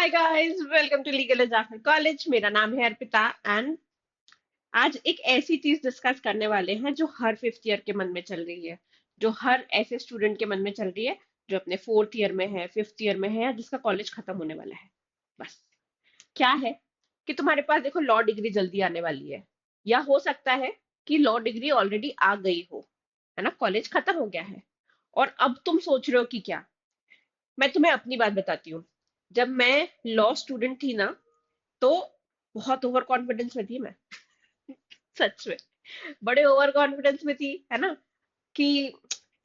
Hi guys, welcome to legal एजाफर college. मेरा नाम है अर्पिता एंड आज एक ऐसी चीज डिस्कस करने वाले हैं जो हर फिफ्थ ईयर के मन में चल रही है, जो हर ऐसे स्टूडेंट के मन में चल रही है जो अपने फोर्थ ईयर में है, फिफ्थ ईयर में है या जिसका कॉलेज खत्म होने वाला है। बस क्या है कि तुम्हारे पास देखो लॉ डिग्री जल्दी आने वाली है, या हो सकता है कि लॉ डिग्री ऑलरेडी आ गई हो, है ना, कॉलेज खत्म हो गया है और अब तुम सोच रहे हो कि क्या। मैं तुम्हें अपनी बात बताती हूँ। जब मैं लॉ स्टूडेंट थी ना, तो बहुत ओवर कॉन्फिडेंस में थी मैं। सच में बड़े ओवर कॉन्फिडेंस में थी, है ना, कि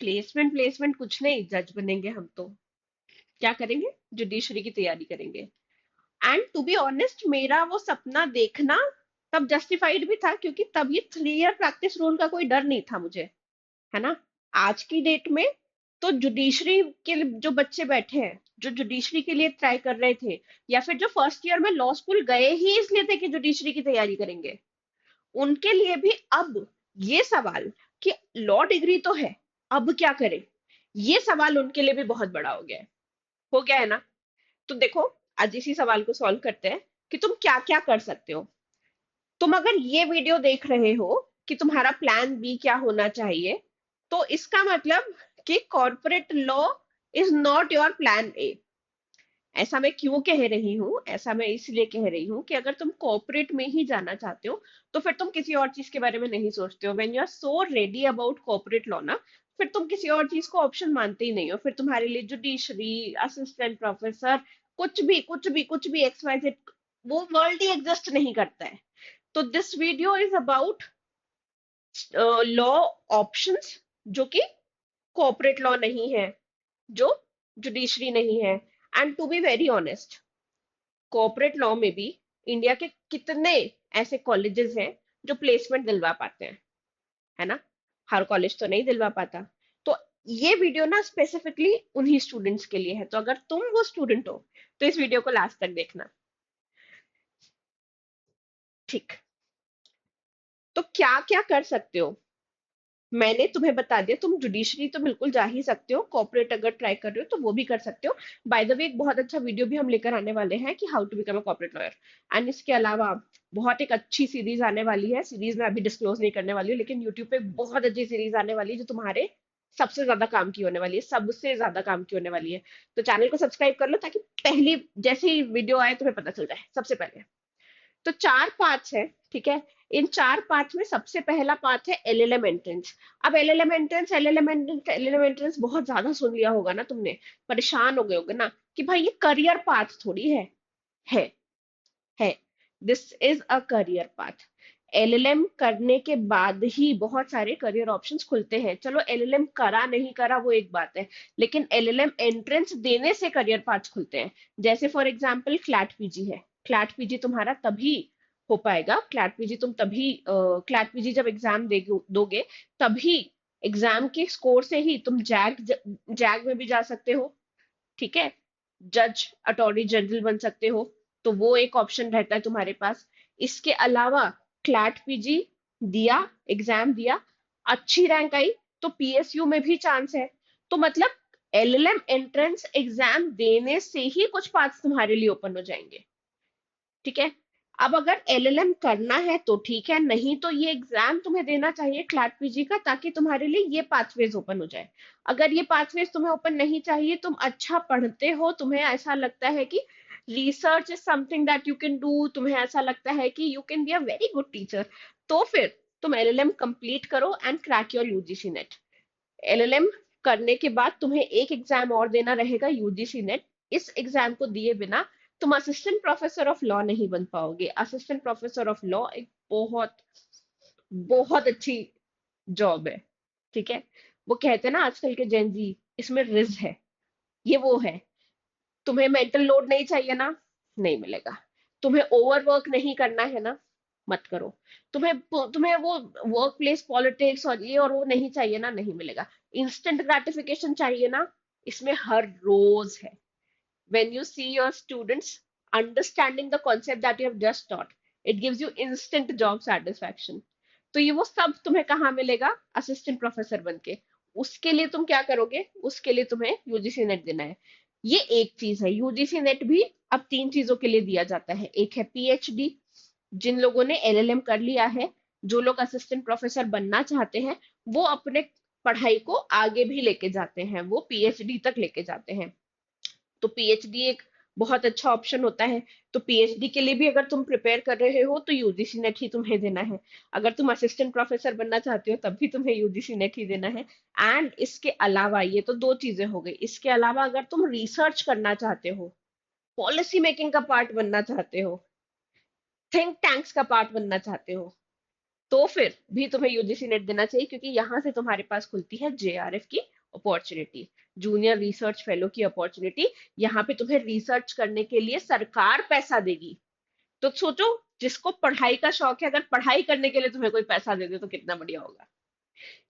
प्लेसमेंट प्लेसमेंट कुछ नहीं, जज बनेंगे हम तो। क्या करेंगे? जुडिशरी की तैयारी करेंगे। एंड टू बी ऑनेस्ट, मेरा वो सपना देखना तब जस्टिफाइड भी था, क्योंकि तब ये 3 ईयर प्रैक्टिस रूल का कोई डर नहीं था मुझे, है ना। आज की डेट में तो जुडिशरी के जो बच्चे बैठे हैं, जो जुडिशरी के लिए ट्राई कर रहे थे, या फिर जो फर्स्ट ईयर में लॉ स्कूल गए ही इसलिए थे कि जुडिशरी की तैयारी करेंगे, उनके लिए भी अब ये सवाल कि लॉ डिग्री तो है, अब क्या करें, ये सवाल उनके लिए भी बहुत बड़ा हो गया है। हो गया है ना। तो देखो, आज इसी सवाल को सॉल्व करते हैं कि तुम क्या क्या कर सकते हो। तुम अगर ये वीडियो देख रहे हो कि तुम्हारा प्लान बी क्या होना चाहिए, तो इसका मतलब कि corporate law is not your plan A. ऐसा मैं क्यों कह रही हूँ? ऐसा मैं इसलिए कह रही हूँ कि अगर तुम कॉर्पोरेट में ही जाना चाहते हो तो फिर तुम किसी और चीज के बारे में नहीं सोचते हो। When you are so ready about corporate law ना, फिर तुम किसी और चीज को ऑप्शन मानते ही नहीं हो। फिर तुम्हारे लिए जुडिशरी, असिस्टेंट प्रोफेसर, कुछ भी एक्स वाई जेड, वो वर्ल्ड ही एग्जिस्ट नहीं करता है। तो this video is about law options जो कि कॉर्पोरेट लॉ नहीं है, जो जुडिशरी नहीं है। And to be very honest, corporate law में भी इंडिया के कितने ऐसे कॉलेजेस हैं जो प्लेसमेंट दिलवा पाते हैं, है ना। हर कॉलेज तो नहीं दिलवा पाता। तो ये वीडियो ना स्पेसिफिकली उन्हीं स्टूडेंट्स के लिए है। तो अगर तुम वो स्टूडेंट हो तो इस वीडियो को लास्ट तक देखना। ठीक। तो क्या क्या कर सकते हो, मैंने तुम्हें बता दिया। तुम जुडिशरी तो बिल्कुल जा ही सकते हो, कॉर्पोरेट अगर ट्राई कर रहे हो तो वो भी कर सकते हो। बाय द वे, एक बहुत अच्छा वीडियो भी हम लेकर आने वाले हैं कि how to become a corporate lawyer. And इसके अलावा बहुत एक अच्छी सीरीज आने वाली है। सीरीज मैं अभी डिस्क्लोज नहीं करने वाली हूँ, लेकिन यूट्यूब पे बहुत अच्छी सीरीज आने वाली है जो तुम्हारे सबसे ज्यादा काम की होने वाली है, सबसे ज्यादा काम की होने वाली है। तो चैनल को सब्सक्राइब कर लो ताकि पहली जैसे ही वीडियो आए तुम्हें पता चल जाए सबसे पहले। तो 4 पार्ट्स है, ठीक है। इन 4 पार्ट्स में सबसे पहला पार्ट है एलएलएम एंट्रेंस। अब एलएलएम एंट्रेंस बहुत ज्यादा सुन लिया होगा ना तुमने, परेशान हो गए होगे ना कि भाई ये करियर पाथ थोड़ी है। है है this is a career path. LLM करने के बाद ही बहुत सारे करियर ऑप्शंस खुलते हैं। चलो, एलएलएम करा नहीं करा वो एक बात है, लेकिन एलएलएम एंट्रेंस देने से करियर पाथ खुलते हैं। जैसे फॉर एग्जांपल क्लैट पीजी है। क्लैट पीजी तुम्हारा तभी हो पाएगा, क्लैट पीजी तुम तभी क्लैट पीजी जब एग्जाम दोगे, तभी एग्जाम के स्कोर से ही तुम जैग में भी जा सकते हो, ठीक है। जज, अटॉर्नी जनरल बन सकते हो। तो वो एक ऑप्शन रहता है तुम्हारे पास। इसके अलावा क्लैट पीजी दिया, एग्जाम दिया, अच्छी रैंक आई तो पीएसयू में भी चांस है। तो मतलब एलएलएम एंट्रेंस एग्जाम देने से ही कुछ पार्ट्स तुम्हारे लिए ओपन हो जाएंगे, ठीक है। अब अगर एलएलएम करना है तो ठीक है, नहीं तो ये एग्जाम तुम्हें देना चाहिए क्लैट पीजी का, ताकि तुम्हारे लिए ये पाथवेज ओपन हो जाए। अगर ये पाथवेज तुम्हें ओपन नहीं चाहिए, तुम अच्छा पढ़ते हो, तुम्हें ऐसा लगता है कि research is something that you can do, तुम्हें ऐसा लगता है कि you can be a very good teacher, तो फिर तुम एलएलएम कंप्लीट करो and crack your UGC net. LLM करने के बाद तुम्हें एक एग्जाम और देना रहेगा, यूजीसी नेट। इस एग्जाम को दिए बिना तुम असिस्टेंट प्रोफेसर ऑफ लॉ नहीं बन पाओगे। असिस्टेंट प्रोफेसर ऑफ लॉ एक बहुत बहुत अच्छी जॉब है, ठीक है। वो कहते हैं ना आजकल के जेन जी, इसमें रिज है, ये वो है। तुम्हें मेंटल लोड नहीं चाहिए ना, नहीं मिलेगा। तुम्हें ओवरवर्क नहीं करना है ना, मत करो। तुम्हें तुम्हें वो वर्क प्लेस पॉलिटिक्स और ये और वो नहीं चाहिए ना, नहीं मिलेगा। इंस्टेंट ग्रेटिफिकेशन चाहिए ना, इसमें हर रोज है। when you see your students understanding the concept that you have just taught, it gives you instant job satisfaction। तो ये वो सब तुम्हें कहाँ मिलेगा? असिस्टेंट प्रोफेसर बन के। उसके लिए तुम क्या करोगे? उसके लिए तुम्हें यूजीसी नेट देना है। ये एक चीज है। यूजीसी नेट भी अब 3 चीजों के लिए दिया जाता है। एक है पीएचडी, जिन लोगों ने एलएलएम कर लिया है, जो लोग असिस्टेंट प्रोफेसर बनना चाहते हैं, वो अपने पढ़ाई को आगे भी लेके जाते हैं, वो पीएचडी तक लेके जाते हैं। तो पीएचडी एक बहुत अच्छा ऑप्शन होता है। तो पीएचडी के लिए भी अगर तुम प्रिपेयर कर रहे हो तो यूजीसी नेट ही तुम्हें देना है। अगर तुम असिस्टेंट प्रोफेसर बनना चाहते हो तब भी तुम्हें यूजीसी नेट ही देना है। एंड इसके अलावा, ये तो 2 चीजें हो गई, इसके अलावा अगर तुम रिसर्च करना चाहते हो, पॉलिसी मेकिंग का पार्ट बनना चाहते हो, थिंक टैंक्स का पार्ट बनना चाहते हो, तो फिर भी तुम्हें यूजीसी नेट देना चाहिए, क्योंकि यहाँ से तुम्हारे पास खुलती है जेआरएफ की अपॉर्चुनिटी, जूनियर रिसर्च फेलो की अपॉर्चुनिटी। यहाँ पे तुम्हें रिसर्च करने के लिए सरकार पैसा देगी। तो सोचो, जिसको पढ़ाई का शौक है, अगर पढ़ाई करने के लिए तुम्हें कोई पैसा दे दे तो कितना बढ़िया होगा।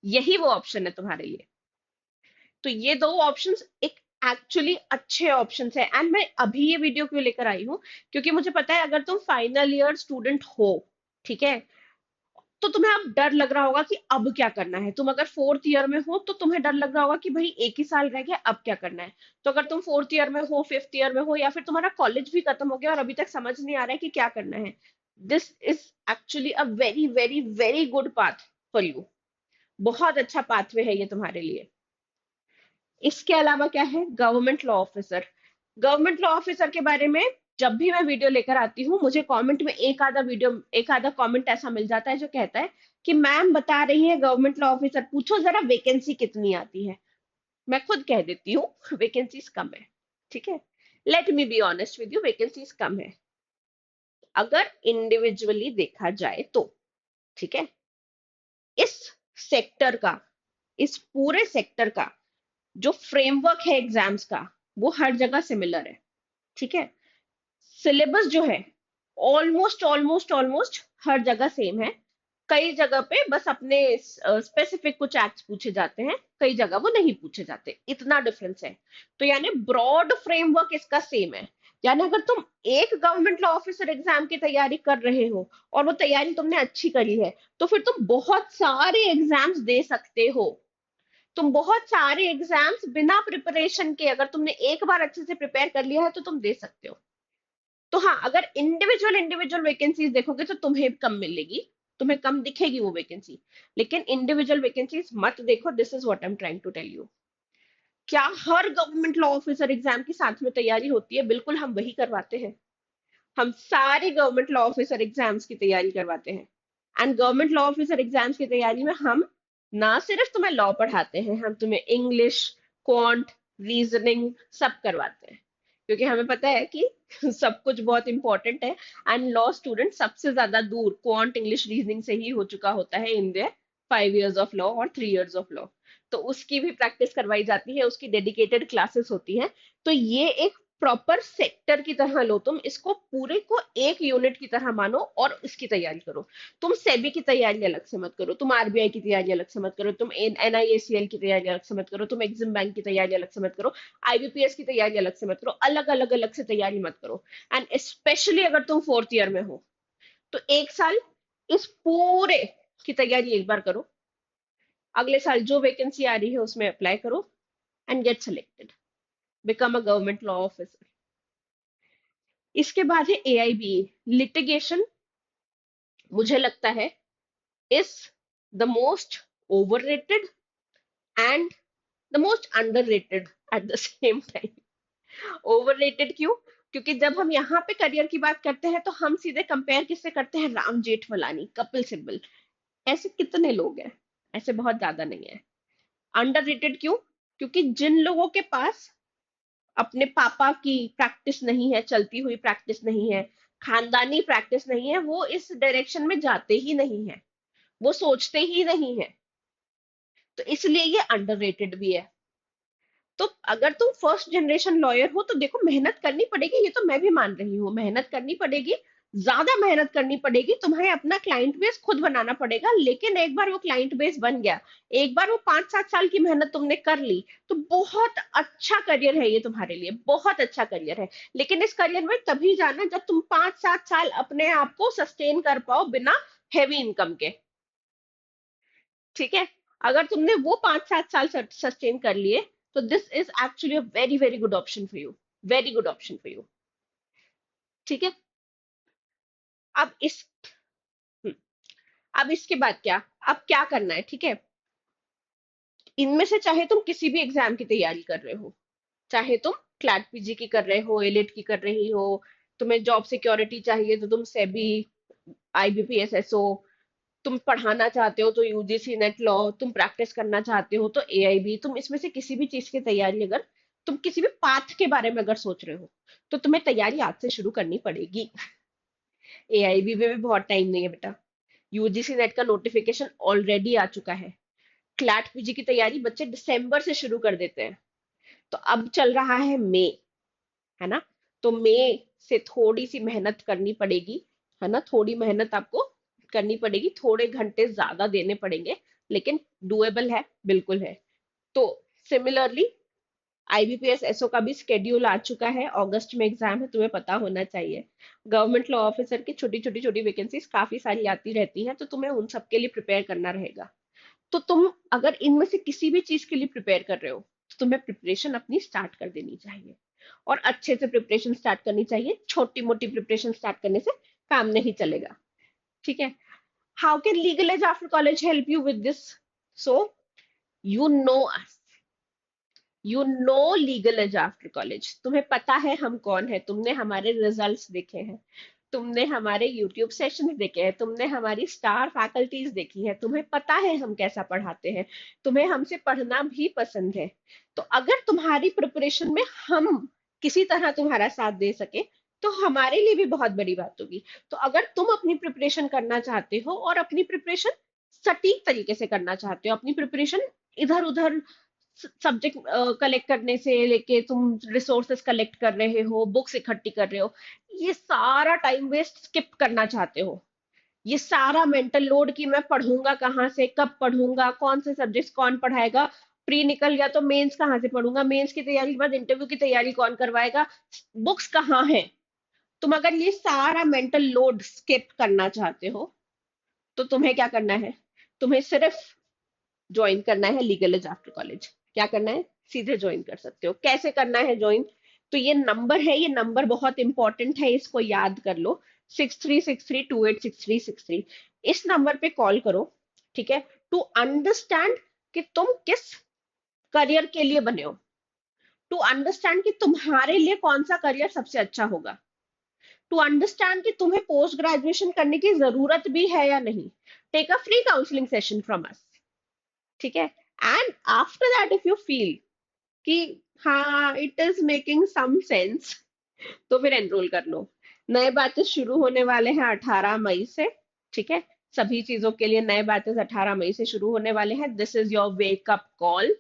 यही वो ऑप्शन है तुम्हारे लिए। तो ये 2 ऑप्शंस एक एक्चुअली अच्छे ऑप्शंस है। एंड मैं अभी ये वीडियो क्यों लेकर आई हूँ, क्योंकि मुझे पता है अगर तुम फाइनल ईयर स्टूडेंट हो, ठीक है, तो तुम्हें अब डर लग रहा होगा कि अब क्या करना है। तुम अगर फोर्थ ईयर में हो तो तुम्हें डर लग रहा होगा कि भाई एक ही साल रह गया, अब क्या करना है। तो अगर तुम फोर्थ ईयर में हो, फिफ्थ ईयर में हो, या फिर तुम्हारा कॉलेज भी खत्म हो गया और अभी तक समझ नहीं आ रहा है कि क्या करना है, this is actually a very very very good path for you. बहुत अच्छा पाथवे है ये तुम्हारे लिए। इसके अलावा क्या है, government law officer. Government law officer के बारे में जब भी मैं वीडियो लेकर आती हूँ, मुझे कमेंट में एक आधा कमेंट ऐसा मिल जाता है जो कहता है कि मैम बता रही है गवर्नमेंट लॉ ऑफिसर, पूछो जरा वैकेंसी कितनी आती है। मैं खुद कह देती हूँ वैकेंसीज कम है। ठीक है, let me be honest with you, vacancies कम है अगर इंडिविजुअली देखा जाए तो। ठीक है, इस सेक्टर का, इस पूरे सेक्टर का जो फ्रेमवर्क है एग्जाम्स का, वो हर जगह सिमिलर है। ठीक है, सिलेबस जो है ऑलमोस्ट ऑलमोस्ट ऑलमोस्ट हर जगह सेम है। कई जगह पे बस अपने स्पेसिफिक कुछ एक्ट्स पूछे जाते हैं, कई जगह वो नहीं पूछे जाते, इतना डिफरेंस है। तो यानी ब्रॉड फ्रेमवर्क इसका सेम है। यानी अगर तुम एक गवर्नमेंट लॉ ऑफिसर एग्जाम की तैयारी कर रहे हो और वो तैयारी तुमने अच्छी करी है, तो फिर तुम बहुत सारे एग्जाम्स दे सकते हो। तुम बहुत सारे एग्जाम्स बिना प्रिपरेशन के, अगर तुमने एक बार अच्छे से प्रिपेयर कर लिया है तो तुम दे सकते हो। तो हाँ, अगर इंडिविजुअल इंडिविजुअल वैकेंसीज देखोगे तो तुम्हें कम मिलेगी, तुम्हें कम दिखेगी वो वैकेंसी। लेकिन इंडिविजुअल वैकेंसीज मत देखो, this is what I am trying to tell you. क्या हर गवर्नमेंट लॉ ऑफिसर एग्जाम की साथ में तैयारी होती है? बिल्कुल, हम वही करवाते हैं। हम सारे गवर्नमेंट लॉ ऑफिसर एग्जाम्स की तैयारी करवाते हैं। And government law officer exams की तैयारी में हम ना सिर्फ तुम्हें लॉ पढ़ाते हैं, हम तुम्हें इंग्लिश, क्वांट, रीजनिंग सब करवाते हैं। क्योंकि हमें पता है कि सब कुछ बहुत इंपॉर्टेंट है। एंड लॉ स्टूडेंट सबसे ज्यादा दूर क्वांट, इंग्लिश, रीजनिंग से ही हो चुका होता है in their 5 years of law और 3 years ऑफ लॉ। तो उसकी भी प्रैक्टिस करवाई जाती है, उसकी डेडिकेटेड क्लासेस होती हैं। तो ये एक प्रॉपर सेक्टर की तरह लो, तुम इसको पूरे को एक यूनिट की तरह मानो और इसकी तैयारी करो। तुम सेबी की तैयारी अलग से मत करो, तुम आरबीआई की तैयारी अलग से मत करो, तुम एनआईएसीएल की तैयारी अलग से मत करो, तुम एग्जिम बैंक की तैयारी अलग से मत करो, आईबीपीएस की तैयारी अलग से मत करो, अलग अलग अलग से तैयारी मत करो। एंड स्पेशली अगर तुम फोर्थ ईयर में हो तो एक साल इस पूरे की तैयारी एक बार करो, अगले साल जो वैकेंसी आ रही है उसमें अप्लाई करो and get selected, become a government law officer. इसके बाद है एआईबी, लिटिगेशन। मुझे लगता है is the most overrated and the most underrated at the same time. Overrated क्यों? क्योंकि जब हम यहाँ पे करियर की बात करते हैं तो हम सीधे कंपेयर किससे करते हैं, राम जेठमलानी, कपिल सिब्बल। ऐसे कितने लोग हैं? ऐसे बहुत ज्यादा नहीं है। अंडररेटेड क्यों? क्योंकि जिन लोगों के पास अपने पापा की प्रैक्टिस नहीं है, चलती हुई प्रैक्टिस नहीं है, खानदानी प्रैक्टिस नहीं है, वो इस डायरेक्शन में जाते ही नहीं है, वो सोचते ही नहीं है। तो इसलिए ये अंडररेटेड भी है। तो अगर तुम फर्स्ट जनरेशन लॉयर हो तो देखो, मेहनत करनी पड़ेगी, ये तो मैं भी मान रही हूँ, मेहनत करनी पड़ेगी, ज्यादा मेहनत करनी पड़ेगी, तुम्हें अपना क्लाइंट बेस खुद बनाना पड़ेगा। लेकिन एक बार वो क्लाइंट बेस बन गया, एक बार वो 5-7 साल की मेहनत तुमने कर ली, तो बहुत अच्छा करियर है ये तुम्हारे लिए, बहुत अच्छा करियर है। लेकिन इस करियर में तभी जाना जब तुम 5-7 साल अपने आप को सस्टेन कर पाओ बिना हैवी इनकम के। ठीक है, अगर तुमने वो 5-7 साल सस्टेन कर लिए तो this is actually a very very good option for you, very good option for you. ठीक है। अब इस हम्म, अब इसके बाद क्या, अब क्या करना है, ठीक है। इनमें से चाहे तुम किसी भी एग्जाम की तैयारी कर रहे हो, चाहे तुम क्लैट पीजी की कर रहे हो, एलिट की कर रही हो, तुम्हें जॉब सिक्योरिटी चाहिए तो तुम सेबी आईबीपीएस एसओ, तुम पढ़ाना चाहते हो तो यूजीसी नेट लॉ, तुम प्रैक्टिस करना चाहते हो तो एआईबी, तुम इसमें से किसी भी चीज की तैयारी, अगर तुम किसी भी पाथ के बारे में अगर सोच रहे हो तो तुम्हें तैयारी आज से शुरू करनी पड़ेगी। एआईबी में भी बहुत टाइम नहीं है बेटा। यूजीसी नेट का नोटिफिकेशन ऑलरेडी आ चुका है। क्लैट पीजी की तैयारी बच्चे दिसंबर से शुरू कर देते हैं। तो अब चल रहा है मई, है ना। तो मई से थोड़ी सी मेहनत करनी पड़ेगी, है ना, थोड़ी मेहनत आपको करनी पड़ेगी, थोड़े घंटे ज्यादा देने पड़ेंगे, लेकिन डुएबल है, बिल्कुल है। तो सिमिलरली आईबीपीएस एसओ का भी स्केड्यूल आ चुका है, अगस्त में एग्जाम है, तुम्हें पता होना चाहिए। गवर्नमेंट लॉ ऑफिसर की छोटी छोटी छोटी वैकेंसीज काफी सारी आती रहती हैं, तो तुम्हें उन सब के लिए प्रिपेयर करना रहेगा। तो तुम अगर इनमें से किसी भी चीज के लिए प्रिपेयर कर रहे हो तो तुम्हें प्रिपरेशन अपनी स्टार्ट कर देनी चाहिए, और अच्छे से प्रिपरेशन स्टार्ट करनी चाहिए। छोटी मोटी प्रिपरेशन स्टार्ट करने से काम नहीं चलेगा। ठीक है। How can Legal Edge after college help you with this? So you know us, you know Legal Edge after college, तुम्हें पता है हम कौन है, तुमने हमारे रिजल्ट्स देखे हैं, तुमने हमारे यूट्यूब सेशन देखे हैं, तुमने हमारी स्टार फैकल्टीज देखी है, तुम्हें पता है हम कैसा पढ़ाते हैं, तुम्हें हमसे पढ़ना भी पसंद है। तो अगर तुम्हारी प्रिपरेशन में हम किसी तरह तुम्हारा साथ दे सके तो हमारे लिए भी बहुत बड़ी बात होगी। तो अगर तुम अपनी प्रिपरेशन करना चाहते हो और अपनी प्रिपरेशन सटीक तरीके से करना चाहते हो, अपनी प्रिपरेशन इधर उधर सब्जेक्ट कलेक्ट करने से लेके तुम रिसोर्सेस कलेक्ट कर रहे हो, बुक्स इकट्ठी कर रहे हो, ये सारा टाइम वेस्ट स्किप करना चाहते हो, ये सारा मेंटल लोड कि मैं पढ़ूंगा कहाँ से, कब पढ़ूंगा, कौन से सब्जेक्ट्स कौन पढ़ाएगा, प्री निकल गया तो मेंस कहाँ से पढ़ूंगा, मेंस की तैयारी के बाद इंटरव्यू की तैयारी कौन करवाएगा, बुक्स कहाँ है। तुम अगर ये सारा मेंटल लोड स्किप करना चाहते हो तो तुम्हें क्या करना है, तुम्हें सिर्फ ज्वाइन करना है लीगल एज आफ्टर कॉलेज। क्या करना है, सीधे ज्वाइन कर सकते हो। कैसे करना है ज्वाइन? तो ये नंबर है, ये नंबर बहुत इंपॉर्टेंट है, इसको याद कर लो। 6363286363, इस नंबर पे कॉल करो। ठीक है। टू अंडरस्टैंड कि तुम किस करियर के लिए बने हो, टू अंडरस्टैंड कि तुम्हारे लिए कौन सा करियर सबसे अच्छा होगा, टू अंडरस्टैंड कि तुम्हें पोस्ट ग्रेजुएशन करने की जरूरत भी है या नहीं। Take a free counselling session from us. ठीक है। And after that if you feel कि हाँ it is making some sense, तो फिर एनरोल कर लो। नए बैचेस शुरू होने वाले हैं 18 मई से। ठीक है। सभी चीजों के लिए नए बैचेस 18 मई से शुरू होने वाले हैं। This is your wake up call.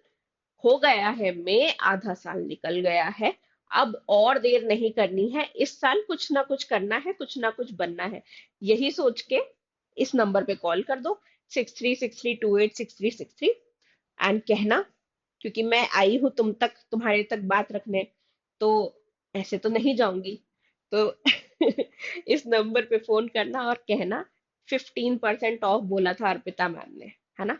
हो गया है मई, आधा साल निकल गया है, अब और देर नहीं करनी है, इस साल कुछ ना कुछ करना है, कुछ ना कुछ बनना है। यही सोच के इस नंबर पे कॉल कर दो, 6363286363, एंड कहना, क्योंकि मैं आई हूं तुम तक, तुम्हारे तक बात रखने, तो ऐसे तो नहीं जाऊंगी। तो इस नंबर पे फोन करना और कहना 15% ऑफ बोला था अर्पिता मैम ने, है ना।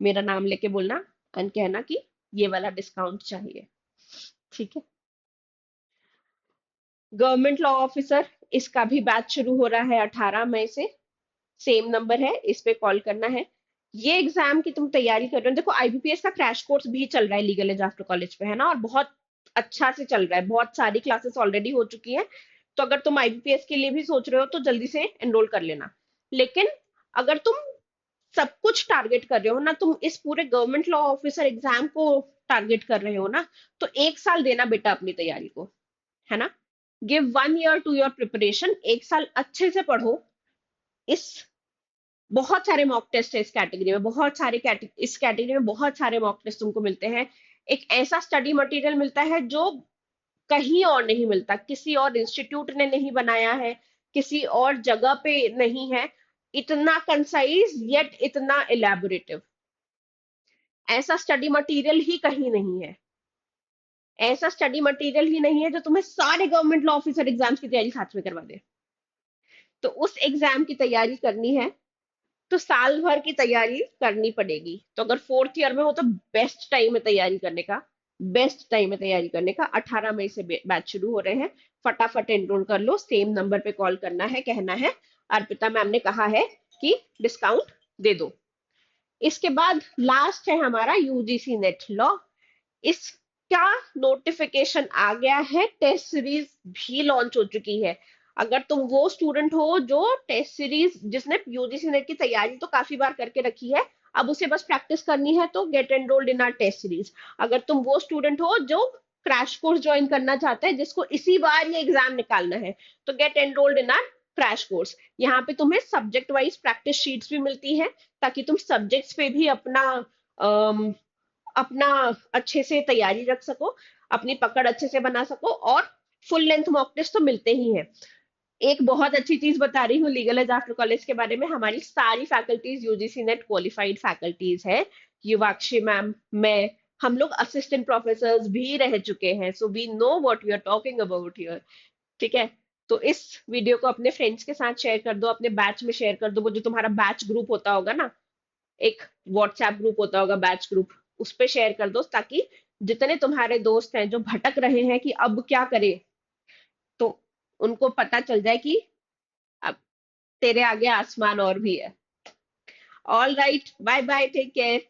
मेरा नाम लेके बोलना एंड कहना कि ये वाला डिस्काउंट चाहिए। ठीक है। गवर्नमेंट लॉ ऑफिसर, इसका भी बैच शुरू हो रहा है 18 मई से। सेम नंबर है, इस पे कॉल करना है। ये एग्जाम की तुम तैयारी कर रहे हो, देखो आईबीपीएस का क्रैश कोर्स भी चल रहा है लीगल एज आफ्टर कॉलेज पे, है ना, और बहुत अच्छा से चल रहा है, बहुत सारी क्लासेस ऑलरेडी हो चुकी है। तो अगर तुम आईबीपीएस के लिए भी सोच रहे हो तो जल्दी से एनरोल कर लेना। लेकिन अगर तुम सब कुछ टारगेट कर रहे हो ना, तुम इस पूरे गवर्नमेंट लॉ ऑफिसर एग्जाम को टारगेट कर रहे हो ना, तो एक साल देना बेटा अपनी तैयारी को, है ना। Give 1 year to your preparation, एक साल अच्छे से पढ़ो। इस बहुत सारे मॉक टेस्ट है इस कैटेगरी में, बहुत सारे इस कैटेगरी में बहुत सारे मॉक टेस्ट तुमको मिलते हैं। एक ऐसा स्टडी मटेरियल मिलता है जो कहीं और नहीं मिलता, किसी और इंस्टीट्यूट ने नहीं बनाया है, किसी और जगह पे नहीं है। इतना कंसाइज येट इतना इलेबोरेटिव, ऐसा स्टडी मटेरियल ही कहीं नहीं है। ऐसा स्टडी मटेरियल ही नहीं है जो तुम्हें सारे गवर्नमेंट लॉ ऑफिसर एग्जाम्स की तैयारी साथ में करवा दे। तो उस एग्जाम की तैयारी करनी है तो साल भर की तैयारी करनी पड़ेगी। तो अगर फोर्थ ईयर में हो तो बेस्ट टाइम है तैयारी करने का। बेस्ट टाइम है तैयारी करने का। 18 मई से बैच शुरू हो रहे हैं, फटाफट एनरोल कर लो। सेम नंबर पे कॉल करना है, कहना है अर्पिता मैम ने कहा है कि डिस्काउंट दे दो। इसके बाद लास्ट है हमारा यूजीसी नेट लॉ। इसका नोटिफिकेशन आ गया है, टेस्ट सीरीज भी लॉन्च हो चुकी है। अगर तुम वो स्टूडेंट हो जो टेस्ट सीरीज, जिसने यूजीसी नेट की तैयारी तो काफी बार करके रखी है, अब उसे बस प्रैक्टिस करनी है, तो get enrolled in our test series. अगर तुम वो स्टूडेंट हो जो क्रैश कोर्स ज्वाइन करना चाहते हैं, जिसको इसी बार ये एग्जाम निकालना है, तो get enrolled in are crash course. यहाँ पे तुम्हें सब्जेक्ट वाइज प्रैक्टिस शीट्स भी मिलती है, ताकि तुम सब्जेक्ट्स पे भी अपना अपना अच्छे से तैयारी रख सको, अपनी पकड़ अच्छे से बना सको, और फुल लेंथ मॉक टेस्ट तो मिलते ही हैं। एक बहुत अच्छी चीज बता रही हूँ लीगल एज आफ्टर कॉलेज के बारे में, हमारी सारी faculties UGC net qualified faculties है। युवाक्षी मैम, मैं, हम लोग असिस्टेंट प्रोफेसर भी रह चुके हैं, so we know what we are talking about here. ठीक है, तो इस वीडियो को अपने फ्रेंड्स के साथ शेयर कर दो, अपने बैच में शेयर कर दो। वो जो तुम्हारा बैच ग्रुप होता होगा ना, एक व्हाट्सएप ग्रुप होता होगा बैच ग्रुप, उस पे शेयर कर दो, ताकि जितने तुम्हारे दोस्त हैं जो भटक रहे हैं कि अब क्या करें, तो उनको पता चल जाए कि अब तेरे आगे आसमान और भी है। All right, bye bye, take care.